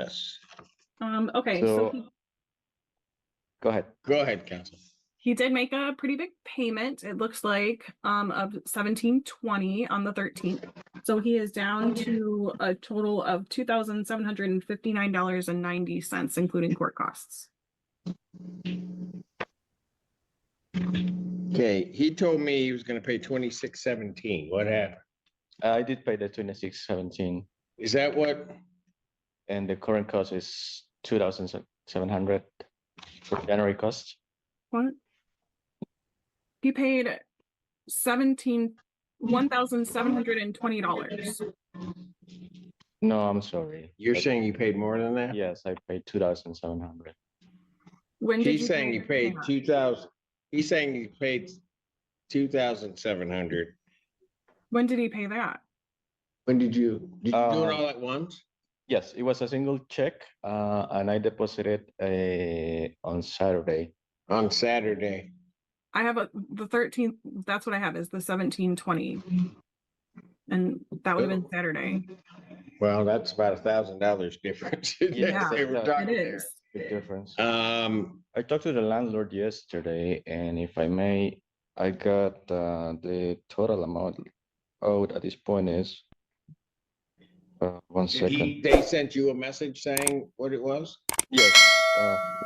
this. Okay, so Go ahead. Go ahead, counsel. he did make a pretty big payment, it looks like, of $1,720 on the 13th. So he is down to a total of $2,759.90, including court costs. Okay, he told me he was gonna pay $26.17. What happened? I did pay the 2617, Is that what? and the current cost is 2,700 for January cost. What? He paid $1,720. No, I'm sorry. You're saying you paid more than that? Yes, I paid 2,700. When did He's you saying pay you paid that? 2,000. He's saying you paid 2,700. When did he pay that? When did you do it all at once? Yes, it was a single check, and I deposited on Saturday. On Saturday. I have the 13th. That's what I have is the 1720, and that would have been Saturday. Well, that's about $1,000 difference. Yeah, They were talking it there. is. Big difference. I talked to the landlord yesterday, and if I may, I got the total amount owed at this point is 1 second. They sent you a message saying what it was? Yes,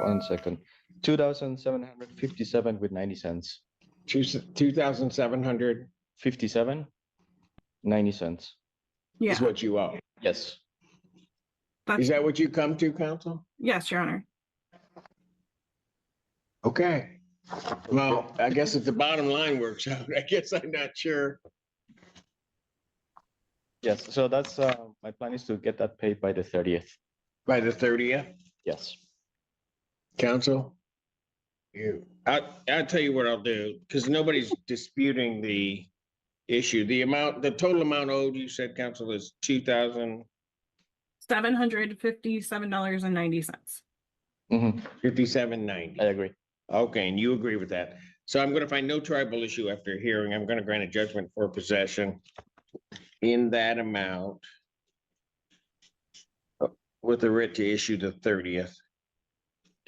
1 second. 2,757 with 90 cents. 2,700 57, 90 cents. Yeah. is what you owe. Yes. Is that what you come to, counsel? Yes, Your Honor. Okay. Well, I guess if the bottom line works out, I guess I'm not sure. Yes, so that's my plan is to get that paid by the 30th. By the 30th, Yes. counsel? I'll tell you what I'll do, because nobody's disputing the issue. The total amount owed, you said, counsel, is $757.90. Mm-hmm. $57.90. I agree. Okay, and you agree with that. So I'm gonna find no tribal issue after hearing. I'm gonna grant a judgment for possession in that amount with the writ to issue the 30th.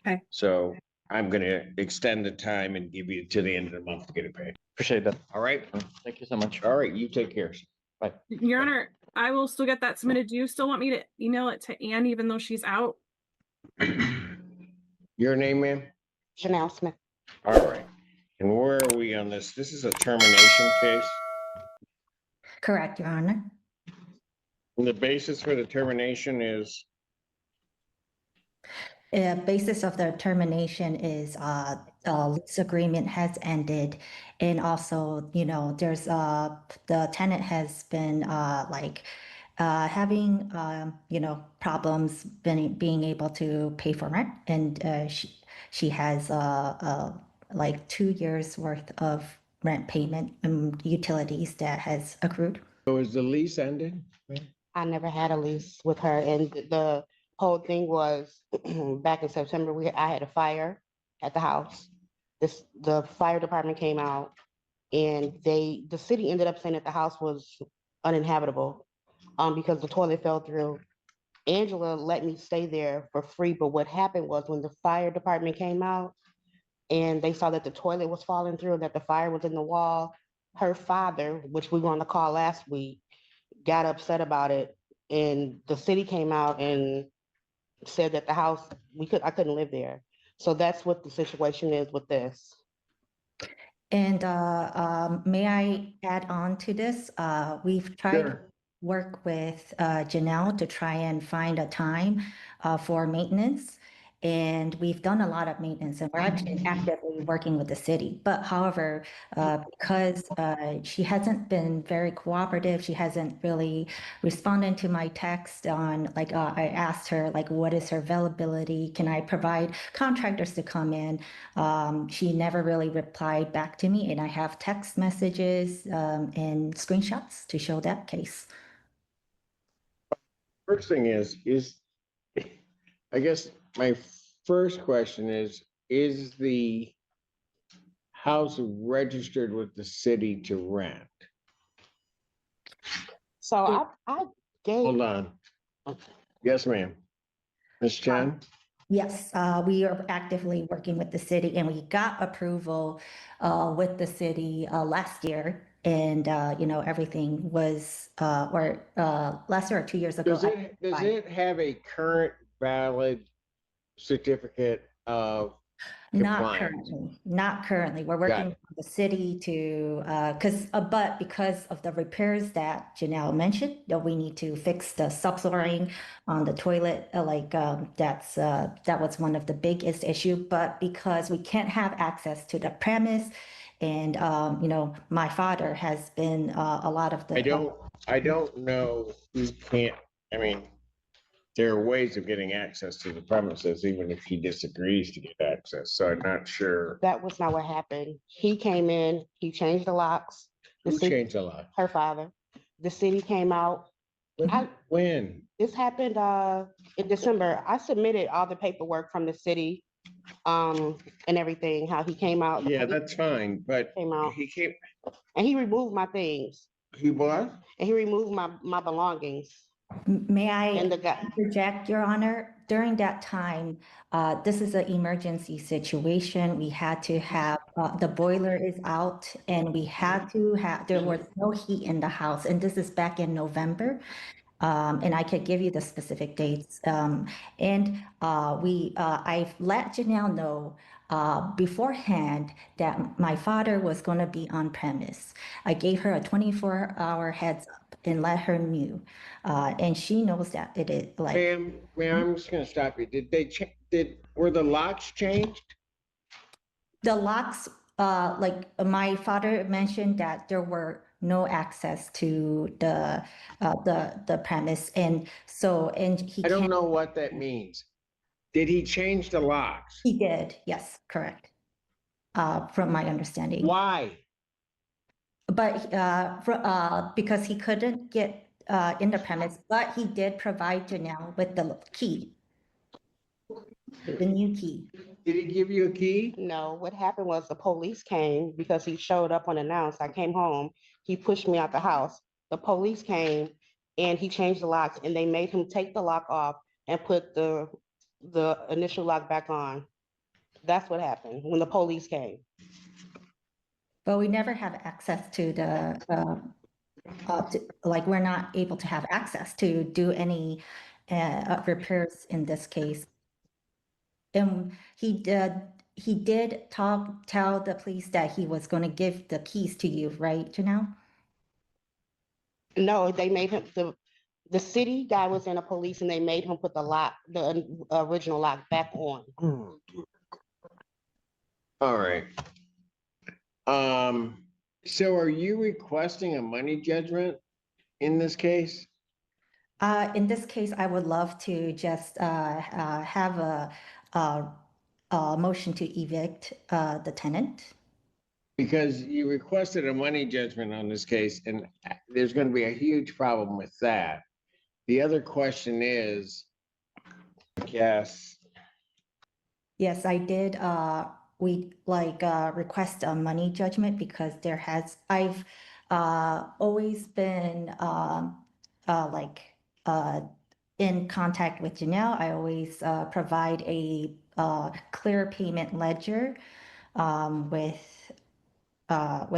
Okay. So I'm gonna extend the time and give you to the end of the month to get it paid. Appreciate that. All right? Thank you so much. All right, you take care. Bye. Your Honor, I will still get that submitted. Do you still want me to email it to Ann even though she's out? Your name, ma'am? Janelle Smith. All right. And where are we on this? This is a termination case. Correct, Your Honor. And the basis for the termination is, Basis of the termination is lease agreement has ended, and also, there's the tenant has been having problems being able to pay for rent, and she has like 2 years worth of rent payment and utilities that has accrued. so is the lease ended? I never had a lease with her, and the whole thing was back in September. I had a fire at the house. The fire department came out, and the city ended up saying that the house was uninhabitable because the toilet fell through. Angela let me stay there for free, but what happened was when the fire department came out and they saw that the toilet was falling through and that the fire was in the wall, her father, which we were on the call last week, got upset about it, and the city came out and said that the house, I couldn't live there. So that's what the situation is with this. And may I add on to this? We've tried to Sure. work with Janelle to try and find a time for maintenance. And we've done a lot of maintenance, and we're actually actively working with the city. But however, because she hasn't been very cooperative, she hasn't really responded to my text on, I asked her, what is her availability? Can I provide contractors to come in? She never really replied back to me, and I have text messages and screenshots to show that case. First thing is, I guess my first question is the house registered with the city to rent? So I gave. Hold on. Yes, ma'am. Ms. Chen? Yes, we are actively working with the city and we got approval with the city last year. And, everything was, last year or 2 years ago. Does it have a current valid certificate of Not compliance? currently, not currently. We're working it. with the city to, but because of the repairs that Janelle mentioned, that we need to fix the subflooring on the toilet, that was one of the biggest issue. But because we can't have access to the premise, and my father has been a lot of the. I don't know who can't, I mean, there are ways of getting access to the premises, even if he disagrees to get access, so I'm not sure That was not what happened. He came in, he changed the locks. The who city, changed a lot. her father, the city came out. When? This happened in December. I submitted all the paperwork from the city and everything, how he came out. Yeah, that's fine, but Came out. he came, And he removed my things he what? and he removed my belongings. May And I the guy, interject, Your Honor? During that time, this is an emergency situation. We had to have, the boiler is out and we had to have, there was no heat in the house. And this is back in November. And I could give you the specific dates. I've let Janelle know beforehand that my father was going to be on premise. I gave her a 24-hour heads up and let her knew. And she knows that it is like, Ma'am, I'm just gonna stop you. Did they were the locks changed? the locks, my father mentioned that there were no access to the premise. And so, and he I don't can't, know what that means. Did he change the locks? he did, yes, correct. From my understanding. Why? But because he couldn't get in the premise, but he did provide Janelle with the key, the new key. Did he give you a key? no, what happened was the police came because he showed up unannounced. I came home, he pushed me out the house. The police came and he changed the locks and they made him take the lock off and put the initial lock back on. That's what happened when the police came. But we never have access to the, we're not able to have access to do any repairs in this case. And he did tell the police that he was going to give the keys to you, right, Janelle? No, they made him, the city guy was in a police and they made him put the lock, the original lock back on. All right. So are you requesting a money judgment in this case? In this case, I would love to just have a motion to evict the tenant. Because you requested a money judgment on this case, and there's gonna be a huge problem with that. The other question is, yes, Yes, I did. We request a money judgment because I've always been in contact with Janelle. I always provide a clear payment ledger with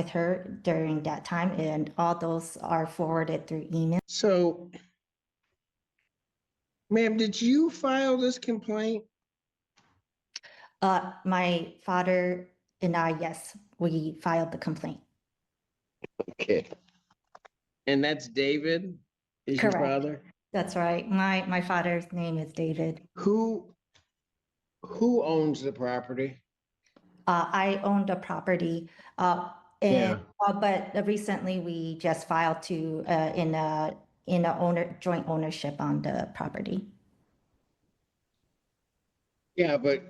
her during that time, and all those are forwarded through email. so, ma'am, did you file this complaint? My father and I, yes, we filed the complaint. Okay. And that's David, is your Correct. father? That's right. My father's name is David. Who owns the property? I own the property, but recently we just filed to in a joint ownership on the property. Yeah, but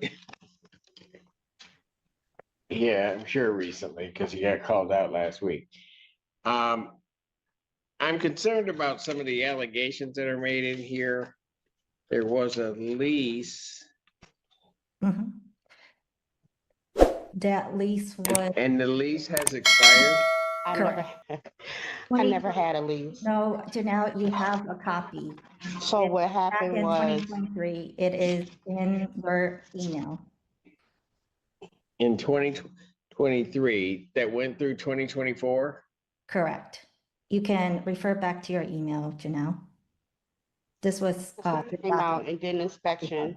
yeah, I'm sure recently, because he got called out last week. I'm concerned about some of the allegations that are made in here. There was a lease, That lease was, and the lease has expired. I Correct. never, I never had a lease. No, Janelle, you have a copy. So what Back happened in was, 2023, it is in your email. In 2023 that went through 2024? Correct. You can refer back to your email, Janelle. This was, the came out document. and did an inspection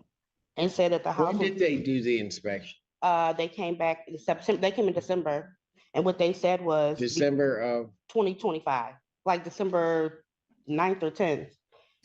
and said that the house, When did they do the inspection? they came back in September, they came in December. And what they said was December of, 2025, like December 9th or 10th.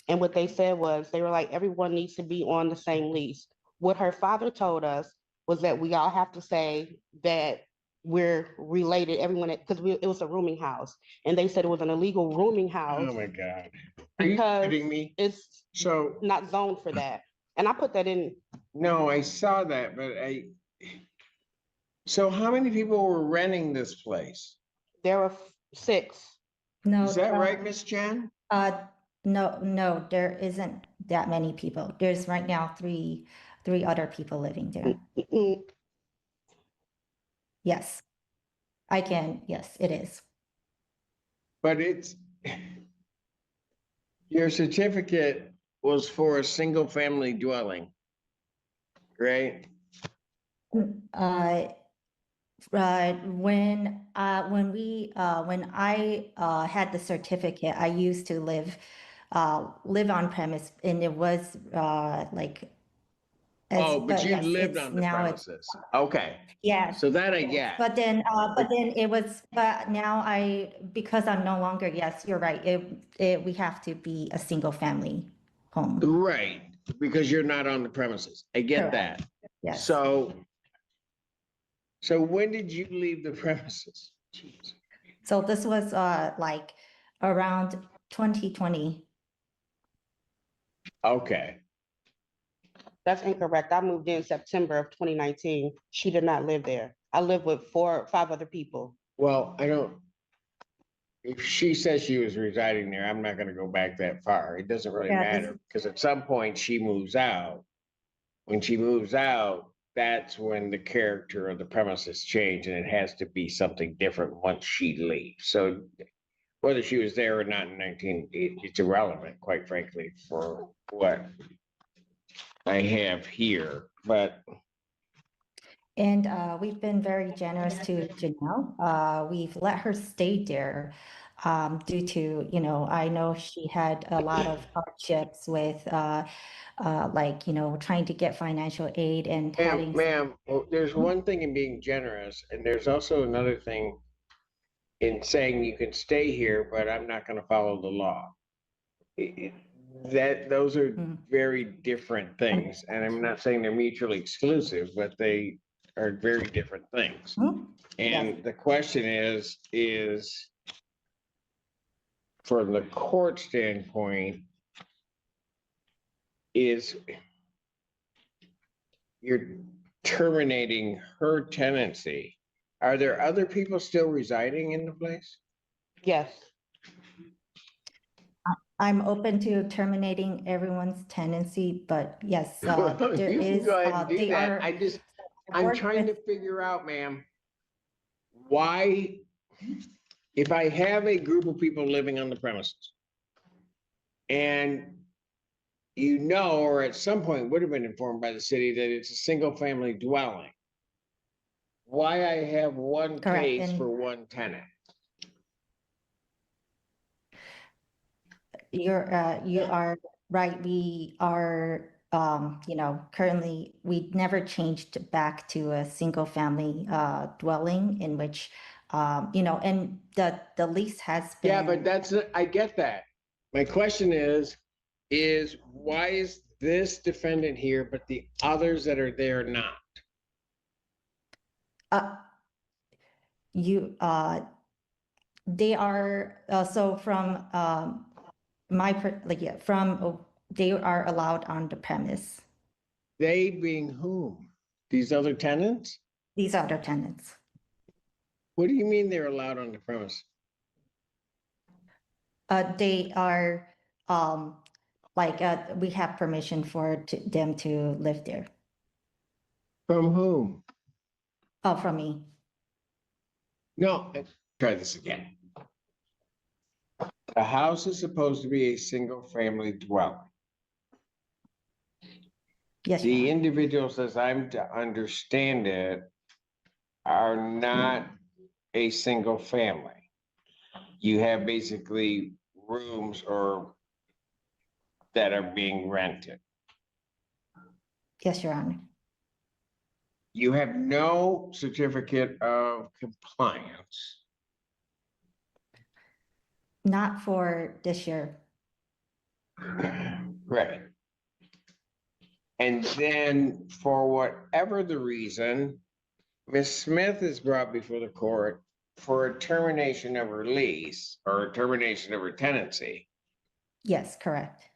And what they said was, they were like, everyone needs to be on the same lease. What her father told us was that we all have to say that we're related, everyone, because it was a rooming house. And they said it was an illegal rooming house oh my God. Are you because kidding me? it's So, not zoned for that. And I put that in, no, I saw that, but so how many people were renting this place? there were 6. No, Is that right, Miss Chen? no, there isn't that many people. There's right now three other people living there. Mm, Yes, yes, it is. But your certificate was for a single family dwelling, right? When I had the certificate, I used to live on premise, and it was like. Oh, but you yes, lived it's on the now it's, premises. Okay, yes. so that I get. But then it was, but now because I'm no longer, yes, you're right. We have to be a single family home. Right, because you're not on the premises. I get Correct. that. Yes. So when did you leave the premises? Jeez. So this was like around 2020. Okay, That's incorrect. I moved in September of 2019. She did not live there. I lived with 4 or 5 other people. well, if she says she was residing there, I'm not gonna go back that far. It doesn't really Yeah, this- matter, because at some point she moves out. When she moves out, that's when the character of the premises change, and it has to be something different once she leaves. So whether she was there or not in 19, it's irrelevant, quite frankly, for what I have here, but And we've been very generous to Janelle. We've let her stay there due to, I know she had a lot of hardships with like, trying to get financial aid and having. ma'am, there's one thing in being generous, and there's also another thing in saying you can stay here, but I'm not gonna follow the law. Those are Mm. very different things, and I'm not saying they're mutually exclusive, but they are very different things. Hmm? And the question is from the court standpoint, is you're terminating her tenancy. Are there other people still residing in the place? Yes. I'm open to terminating everyone's tenancy, but yes, there You can is, go ahead and do they that. are. I'm work trying to with- figure out, ma'am, why, if I have a group of people living on the premises and or at some point would have been informed by the city that it's a single family dwelling, why I have one Correct, case and- for one tenant? you are right. We are, currently, we never changed back to a single family dwelling in which, and the lease has been. Yeah, but I get that. My question is why is this defendant here, but the others that are there not? They are, so from they are allowed on the premise, They being whom? These other tenants? these other tenants. What do you mean they're allowed on the premise? They are, we have permission for them to live there. From whom? From me. No, Try this again. The house is supposed to be a single-family dwelling. Yes, Your The Honor. individuals, as I'm to understand it, are not a single family. You have basically rooms or that are being rented. Yes, Your Honor. You have no certificate of compliance. Not for this year. Right. And then for whatever the reason, Ms. Smith is brought before the court for a termination of her lease or a termination of her tenancy. Yes, correct.